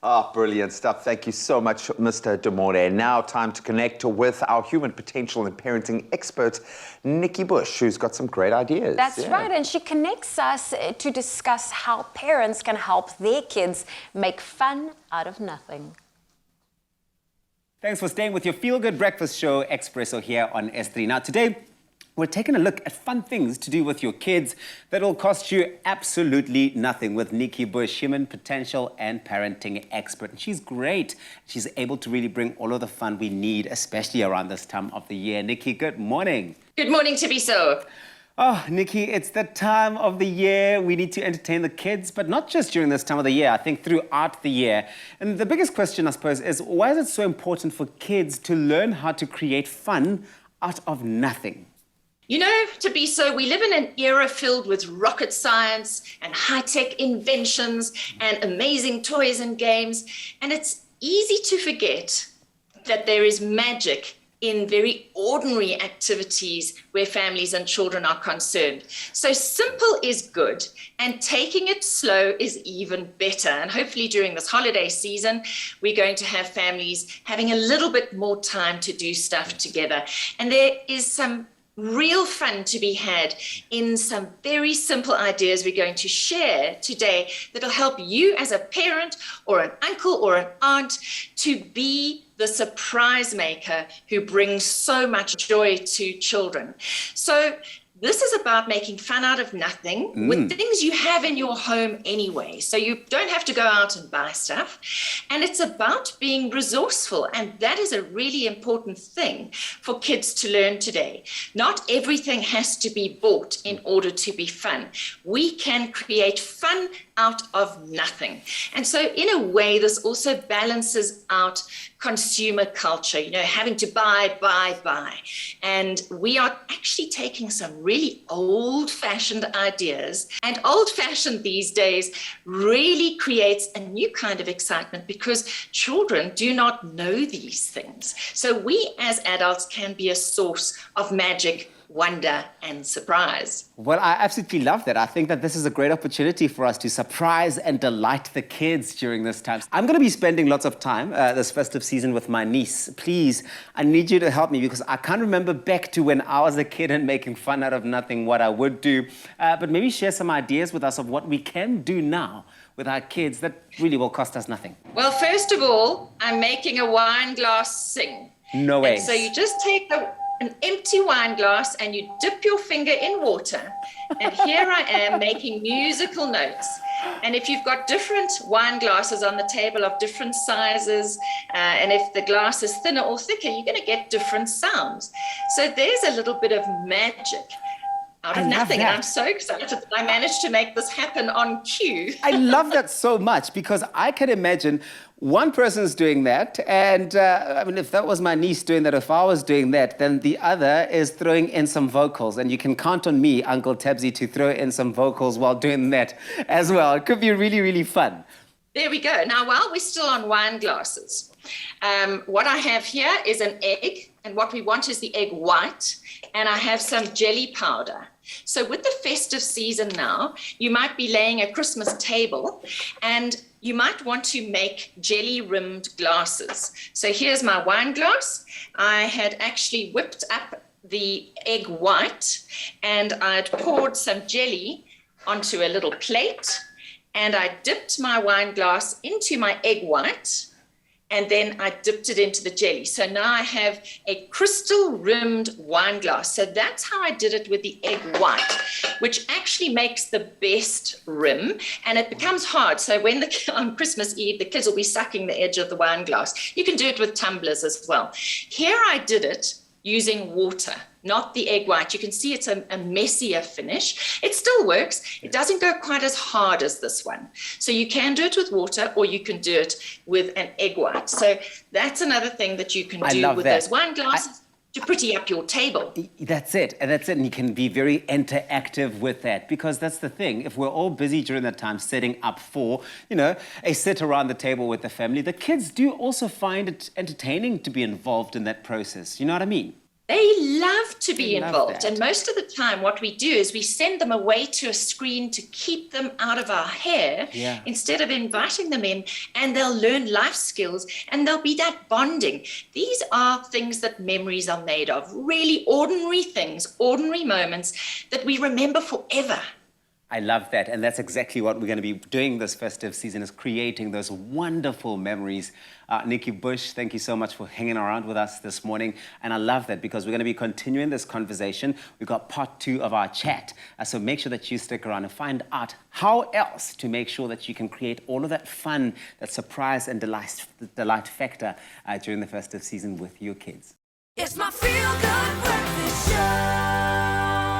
Oh, brilliant stuff. Thank you so much, Mr. Demore. Now time to connect with our human potential and parenting expert, Nikki Bush, who's got some great ideas. That's right, and she connects us to discuss how parents can help their kids make fun out of nothing. Thanks for staying with your feel-good breakfast show, Expresso, here on S3. Now, today, we're taking a look at fun things to do with your kids that will cost you absolutely nothing with Nikki Bush, human potential and parenting expert. And she's great. She's able to really bring all of the fun we need, especially around this time of the year. Nikki, good morning. Good morning, Tabiso. Oh, Nikki, it's the time of the year we need to entertain the kids, but not just during this time of the year, I think throughout the year. And the biggest question, I suppose, is why is it so important for kids to learn how to create fun out of nothing? You know, Tabiso, we live in an era filled with rocket science and high-tech inventions and amazing toys and games. And it's easy to forget that there is magic in very ordinary activities where families and children are concerned. So simple is good, and taking it slow is even better. And hopefully during this holiday season, we're going to have families having a little bit more time to do stuff together. And there is some real fun to be had in some very simple ideas we're going to share today that'll help you as a parent or an uncle or an aunt to be the surprise maker who brings so much joy to children. So this is about making fun out of nothing with things you have in your home anyway. So you don't have to go out and buy stuff. And it's about being resourceful. And that is a really important thing for kids to learn today. Not everything has to be bought in order to be fun. We can create fun out of nothing. And so in a way, this also balances out consumer culture, you know, having to buy. And we are actually taking some really old-fashioned ideas, and old-fashioned these days really creates a new kind of excitement because children do not know these things. So we as adults can be a source of magic, wonder and surprise. Well, I absolutely love that. I think that this is a great opportunity for us to surprise and delight the kids during this time. I'm going to be spending lots of time this festive season with my niece. Please, I need you to help me because I can't remember back to when I was a kid and making fun out of nothing what I would do. But maybe share some ideas with us of what we can do now with our kids that really will cost us nothing. Well, first of all, I'm making a wine glass sing. No way. So you just take an empty wine glass and you dip your finger in water. And here I am making musical notes. And if you've got different wine glasses on the table of different sizes, and if the glass is thinner or thicker, you're going to get different sounds. So there's a little bit of magic out of nothing. And I'm so excited that I managed to make this happen on cue. I love that so much because I can imagine one person's doing that, and I mean, if that was my niece doing that, if I was doing that, then the other is throwing in some vocals, and you can count on me, Uncle Tabsy, to throw in some vocals while doing that as well. It could be really, really fun. There we go. Now, while we're still on wine glasses, what I have here is an egg, and what we want is the egg white, and I have some jelly powder. So with the festive season now, you might be laying a Christmas table, and you might want to make jelly-rimmed glasses. So here's my wine glass. I had actually whipped up the egg white, and I'd poured some jelly onto a little plate, and I dipped my wine glass into my egg white, and then I dipped it into the jelly. So now I have a crystal-rimmed wine glass. So that's how I did it with the egg white, which actually makes the best rim, and it becomes hard. So when on Christmas Eve, the kids will be sucking the edge of the wine glass. You can do it with tumblers as well. Here I did it using water, not the egg white. You can see it's a messier finish. It still works. It doesn't go quite as hard as this one. So you can do it with water, or you can do it with an egg white. So that's another thing that you can do with those wine glasses to pretty up your table. That's it. And that's it. And you can be very interactive with that, because that's the thing. If we're all busy during that time setting up for, you know, a sit around the table with the family, the kids do also find it entertaining to be involved in that process. You know what I mean? They love to be They love involved. that. And most of the time, what we do is we send them away to a screen to keep them out of our hair instead of inviting them in, and they'll learn life skills and there'll be that bonding. These are things that memories are made of, really ordinary things, ordinary moments that we remember forever. I love that, and that's exactly what we're going to be doing this festive season, is creating those wonderful memories. Nikki Bush, thank you so much for hanging around with us this morning, and I love that because we're going to be continuing this conversation. We've got part 2 of our chat, so make sure that you stick around and find out how else to make sure that you can create all of that fun, that surprise and delight factor during the festive season with your kids. It's my feel-good breakfast show.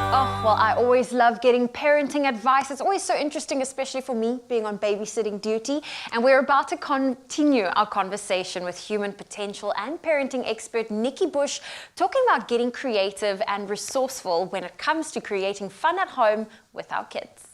Oh, well, I always love getting parenting advice. It's always so interesting, especially for me, being on babysitting duty. And we're about to continue our conversation with human potential and parenting expert Nikki Bush, talking about getting creative and resourceful when it comes to creating fun at home with our kids.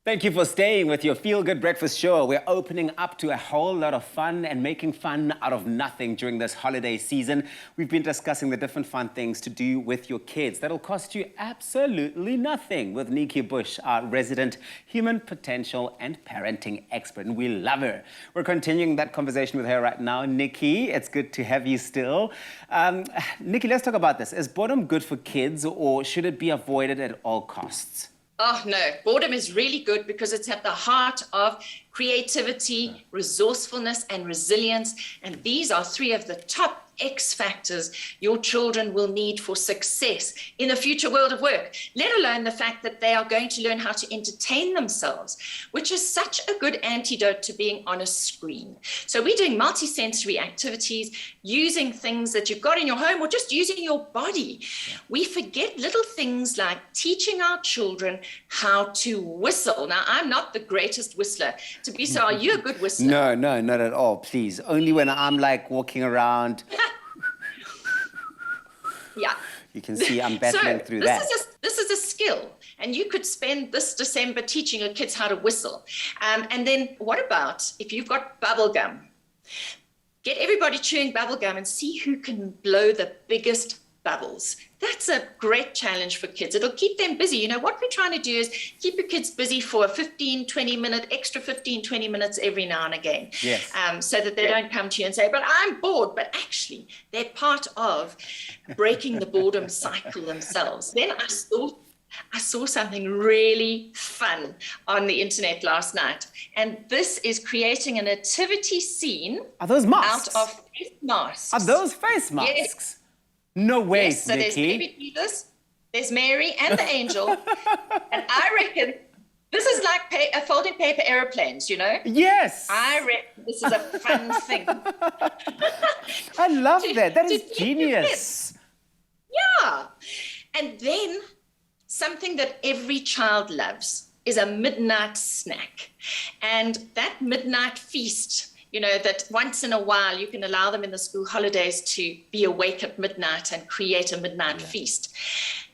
Thank you for staying with your Feel Good Breakfast Show. We're opening up to a whole lot of fun and making fun out of nothing during this holiday season. We've been discussing the different fun things to do with your kids that'll cost you absolutely nothing with Nikki Bush, our resident human potential and parenting expert, and we love her. We're continuing that conversation with her right now. Nikki, it's good to have you still. Nikki, let's talk about this. Is boredom good for kids, or should it be avoided at all costs? Oh, no, boredom is really good because it's at the heart of creativity, resourcefulness, and resilience. And these are 3 of the top X factors your children will need for success in the future world of work, let alone the fact that they are going to learn how to entertain themselves, which is such a good antidote to being on a screen. So we're doing multisensory activities, using things that you've got in your home or just using your body. We forget little things like teaching our children how to whistle. Now, I'm not the greatest whistler. So are you a good whistler? No, not at all, please. Only when I'm like walking around. Yeah. You can see I'm battling through this that. This is a skill, and you could spend this December teaching your kids how to whistle. And then what about if you've got bubble gum? Get everybody chewing bubble gum and see who can blow the biggest bubbles. That's a great challenge for kids. It'll keep them busy. You know, what we're trying to do is keep your kids busy for a 15, 20 minute, extra 15, 20 minutes every now and again. Yes. So that they don't come to you and say, but I'm bored. But actually, they're part of breaking the boredom cycle themselves. Then I saw something really fun on the internet last night. And this is creating a nativity scene. Are those masks? Out of face masks. Are those face masks? Yes. No way, Yes, so Nikki. there's baby Jesus, there's Mary and the angel, and I reckon this is like folding paper airplanes, you know? Yes. I reckon this is a fun thing. I love that. That to is teach your genius. Yeah. And then something that every child loves is a midnight snack. And that midnight feast, you know, that once in a while you can allow them in the school holidays to be awake at midnight and create a midnight feast.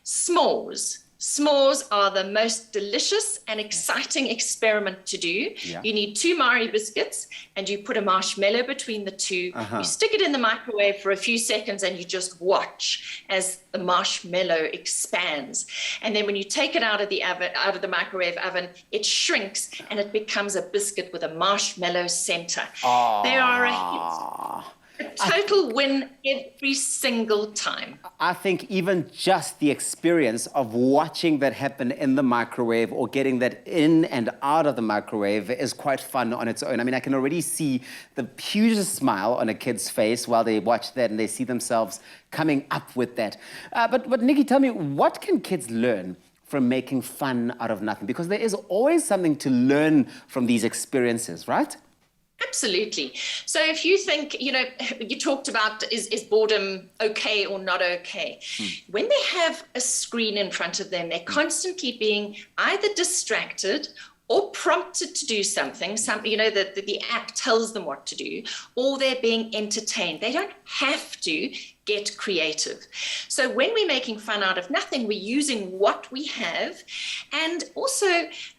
S'mores. S'mores are the most delicious and exciting experiment to do. Yeah. You need 2 Marie biscuits and you put a marshmallow between the 2. You stick it in the microwave for a few seconds and you just watch as the marshmallow expands. And then when you take it out of the microwave oven, it shrinks and it becomes a biscuit with a marshmallow center. They are a hit. A total win every single time. I think even just the experience of watching that happen in the microwave or getting that in and out of the microwave is quite fun on its own. I mean, I can already see the hugest smile on a kid's face while they watch that and they see themselves coming up with that. But Nikki, tell me, what can kids learn from making fun out of nothing? Because there is always something to learn from these experiences, right? Absolutely. So if you think, you know, you talked about is boredom okay or not okay? When they have a screen in front of them, they're constantly being either distracted or prompted to do something, you know, the app tells them what to do, or they're being entertained. They don't have to get creative. So when we're making fun out of nothing, we're using what we have. And also,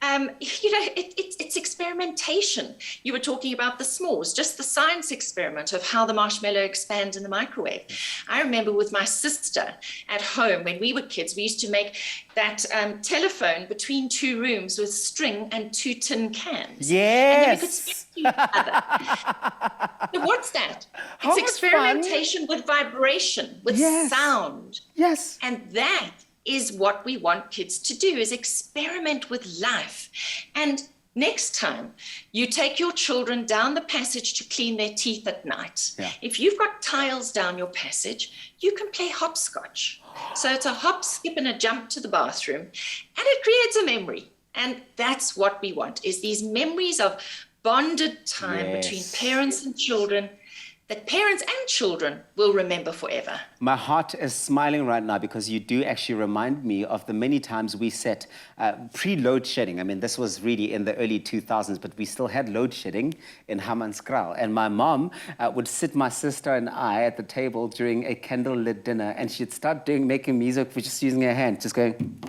it's experimentation. You were talking about the s'mores, just the science experiment of how the marshmallow expands in the microwave. I remember with my sister at home, when we were kids, we used to make that telephone between two rooms with string and two tin cans. Yes. And then we could speak to each other. So what's that? How It's much experimentation with vibration, with sound. Yes. And that is what we want kids to do, is experiment with life. And next time you take your children down the passage to clean their teeth at night, if you've got tiles down your passage, you can play hopscotch. So it's a hop, skip, and a jump to the bathroom, and it creates a memory. And that's what we want, is these memories of bonded time between parents and children that parents and children will remember forever. My heart is smiling right now because you do actually remind me of the many times we set pre-load shedding. I mean, this was really in the early 2000s, but we still had load shedding in Hammanskraal. And my mom would sit my sister and I at the table during a candlelit dinner, and she'd start making music with just using her hand, just going.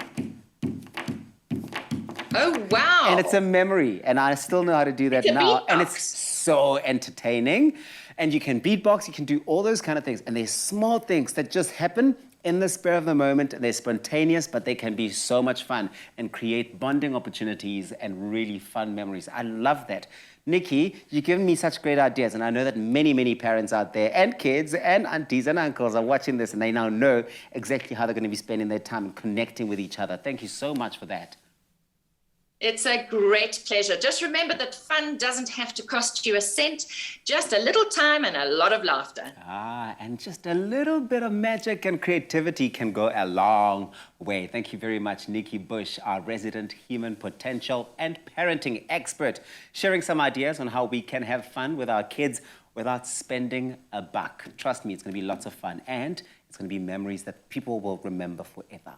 Oh, wow. And it's a memory, and I still know how to do that now. And it's so entertaining. And you can beatbox, you can do all those kind of things. And there's small things that just happen in the spur of the moment, and they're spontaneous, but they can be so much fun and create bonding opportunities and really fun memories. I love that. Nikki, you've given me such great ideas, and I know that many, many parents out there and kids and aunties and uncles are watching this, and they now know exactly how they're going to be spending their time connecting with each other. Thank you so much for that. It's a great pleasure. Just remember that fun doesn't have to cost you a cent, just a little time and a lot of laughter. And just a little bit of magic and creativity can go a long way. Thank you very much, Nikki Bush, our resident human potential and parenting expert, sharing some ideas on how we can have fun with our kids without spending a buck. Trust me, it's going to be lots of fun, and it's going to be memories that people will remember forever.